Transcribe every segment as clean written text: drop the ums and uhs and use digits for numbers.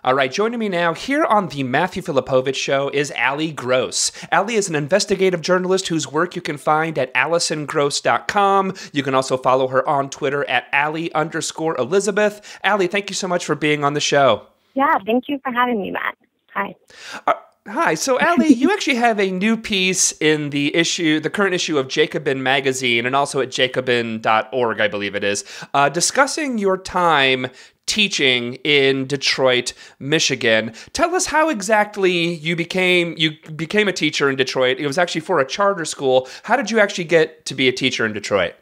All right, joining me now here on the Matthew Filipowicz Show is Allie Gross. Allie is an investigative journalist whose work you can find at AllisonGross.com. You can also follow her on Twitter at Allie_Elizabeth. Allie, thank you so much for being on the show. Yeah, thank you for having me, Matt. Hi. Hi. So, Allie, you actually have a new piece in the current issue of Jacobin magazine, and also at jacobin.org, I believe it is, discussing your time teaching in Detroit, Michigan. Tell us how exactly you became a teacher in Detroit. It was actually for a charter school. How did you actually get to be a teacher in Detroit?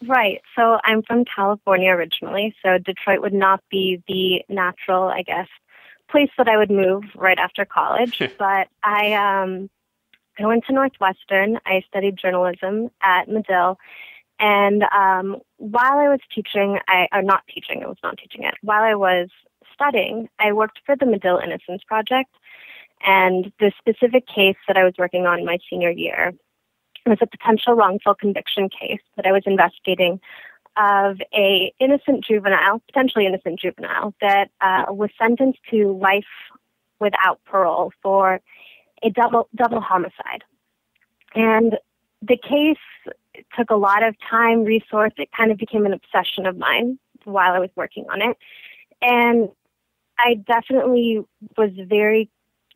Right. So I'm from California originally, so Detroit would not be the natural, I guess, place that I would move right after college. But I went to Northwestern. I studied journalism at Medill. And while I was teaching, while I was studying, I worked for the Medill Innocence Project. And the specific case that I was working on my senior year was a potential wrongful conviction case that I was investigating of a potentially innocent juvenile, that was sentenced to life without parole for a double homicide. And the case took a lot of time, resource. It kind of became an obsession of mine while I was working on it. And I definitely was very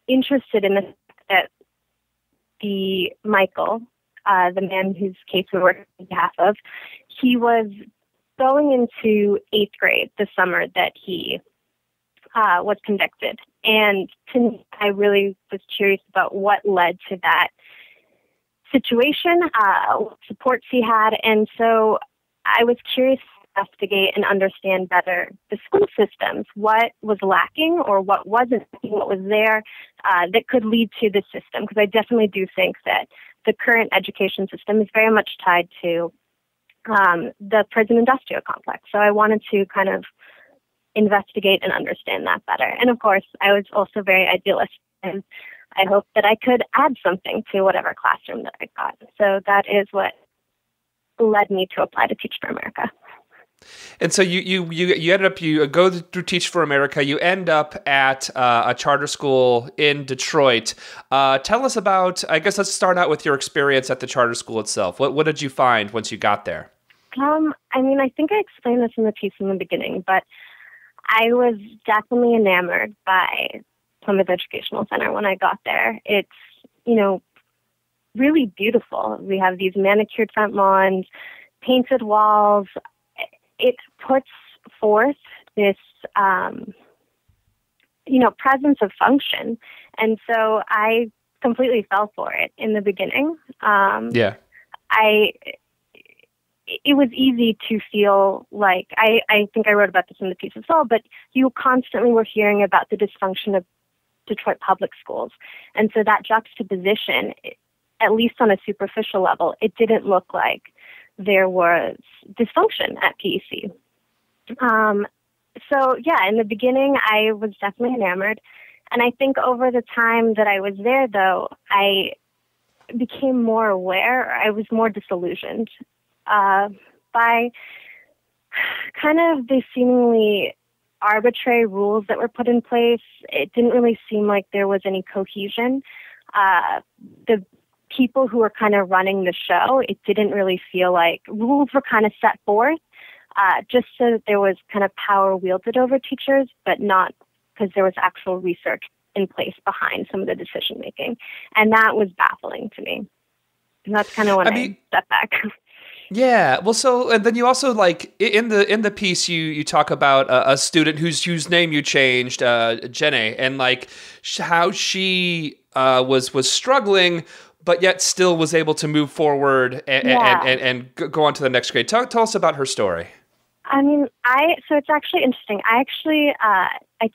interested in the fact that Michael, the man whose case we worked on behalf of, he was going into 8th grade the summer that he was convicted. And to me, I really was curious about what led to that situation, what supports he had. And so I was curious to investigate and understand better the school systems, what was lacking or what wasn't, what was there that could lead to the system. Because I definitely do think that the current education system is very much tied to the prison industrial complex. So I wanted to kind of investigate and understand that better. And of course, I was also very idealistic, and I hoped that I could add something to whatever classroom that I got. So that is what led me to apply to Teach for America. And so you ended up, you go through Teach for America, you end up at a charter school in Detroit. Tell us about, I guess let's start out with your experience at the charter school itself. What did you find once you got there? I think I explained this in the piece in the beginning, but I was definitely enamored by Plymouth Educational Center when I got there. It's, really beautiful. We have these manicured front lawns, painted walls. It puts forth this, presence of function. And so I completely fell for it in the beginning. It was easy to feel like, I think I wrote about this in the piece as well, but you constantly were hearing about the dysfunction of Detroit public schools. And so that juxtaposition, at least on a superficial level, it didn't look like there was dysfunction at PEC. In the beginning, I was definitely enamored. And I think over the time that I was there, though, I became more aware, I was more disillusioned by kind of the seemingly arbitrary rules that were put in place. It didn't really seem like there was any cohesion. The people who were kind of running the show, it didn't really feel like rules were kind of set forth just so that there was kind of power wielded over teachers, but not because there was actual research in place behind some of the decision making. And that was baffling to me. And that's kind of when I stepped back. Yeah, well, so and then you also in the piece you talk about a student whose name you changed, Jenny, and how she was struggling, but yet still was able to move forward and go on to the next grade. Tell us about her story. So it's actually interesting. I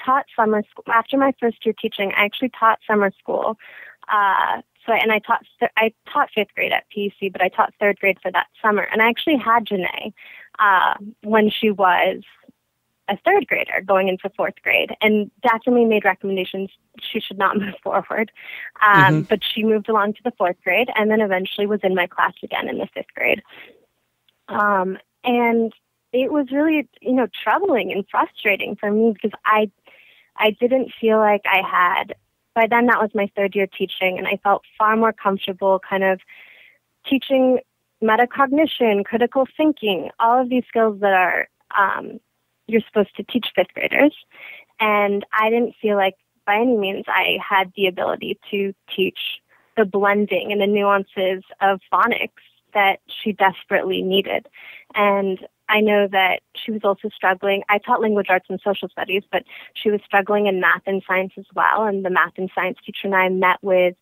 taught summer school after my first year teaching. I actually taught summer school. I taught 5th grade at PEC, but I taught 3rd grade for that summer. And I actually had Janae when she was a 3rd grader going into 4th grade, and definitely made recommendations she should not move forward. But she moved along to the 4th grade, and then eventually was in my class again in the 5th grade. And it was really, troubling and frustrating for me because I didn't feel like I had, by then that was my third year teaching, and I felt far more comfortable kind of teaching metacognition, critical thinking, all of these skills that are you're supposed to teach fifth graders. And I didn't feel like by any means I had the ability to teach the blending and the nuances of phonics that she desperately needed. And I know that she was also struggling. I taught language arts and social studies, but she was struggling in math and science as well. And the math and science teacher and I met with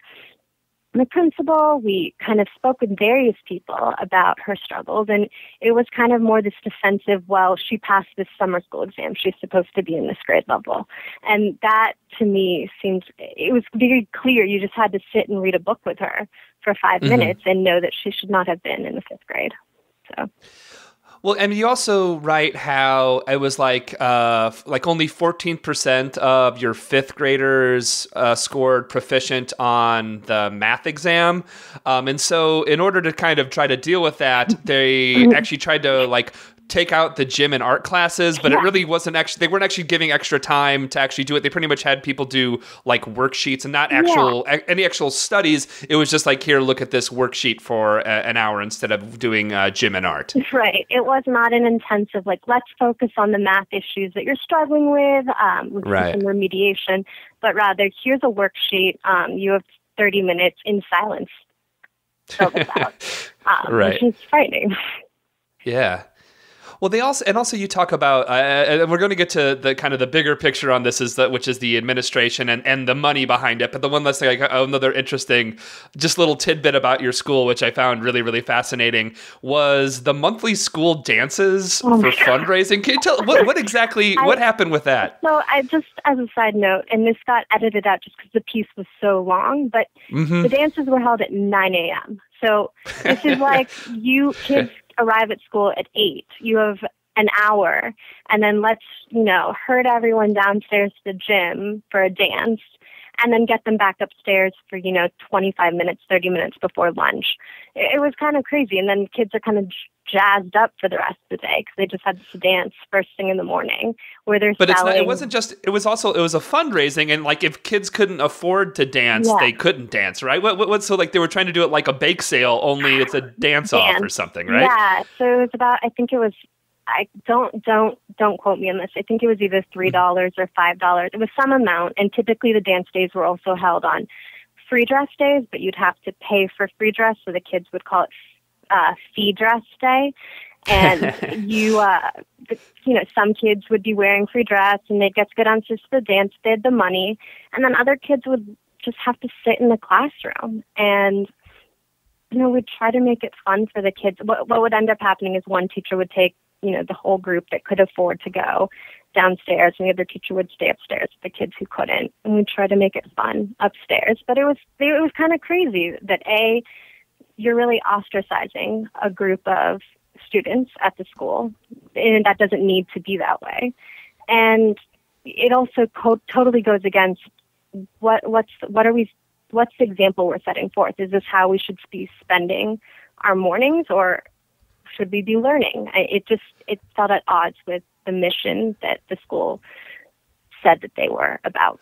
the principal. We kind of spoke with various people about her struggles, and it was kind of more this defensive, well, she passed this summer school exam, she's supposed to be in this grade level. And that, to me, it was very clear. You just had to sit and read a book with her for 5 minutes and know that she should not have been in the fifth grade. So. Well, and you also write how it was like only 14% of your fifth graders scored proficient on the math exam. And so in order to kind of try to deal with that, they actually tried to take out the gym and art classes, but it really wasn't actually, they weren't actually giving extra time to actually do it. They pretty much had people do worksheets and not any actual studies. It was just here, look at this worksheet for an hour instead of doing gym and art. Right. It was not an intensive, let's focus on the math issues that you're struggling with some remediation, but rather here's a worksheet. You have 30 minutes in silence. Fill this out, which is frightening. Yeah. Well, also you talk about, and we're going to get to the kind of the bigger picture on this, which is the administration and the money behind it. But the one last thing, another interesting, just little tidbit about your school, which I found really, really fascinating, was the monthly school dances for fundraising. Can you tell what exactly what happened with that? So I just, as a side note, and this got edited out just because the piece was so long, but the dances were held at 9 a.m. So this is you kids arrive at school at 8. You have an hour, and then let's, herd everyone downstairs to the gym for a dance, and then get them back upstairs for, 25 minutes, 30 minutes before lunch. It was kind of crazy. And then kids are kind of jazzed up for the rest of the day because they just had to dance first thing in the morning where they're But selling. it wasn't just, it was a fundraising, and if kids couldn't afford to dance, they couldn't dance, right? So they were trying to do it like a bake sale, only it's a dance off or something, right? Yeah. So it was about, don't quote me on this. I think it was either $3 or $5. It was some amount, and typically the dance days were also held on free dress days, but you'd have to pay for free dress, so the kids would call it fee dress day. And some kids would be wearing free dress, and they'd get to go downstairs to the dance. They had the money, and then other kids would just have to sit in the classroom. And we'd try to make it fun for the kids. What would end up happening is one teacher would take the whole group that could afford to go downstairs, and the other teacher would stay upstairs with the kids who couldn't, and we'd try to make it fun upstairs. But it was kind of crazy that you're really ostracizing a group of students at the school, and that doesn't need to be that way. And it also totally goes against what's the example we're setting forth? Is this how we should be spending our mornings, or should we be learning? It felt at odds with the mission that the school said that they were about.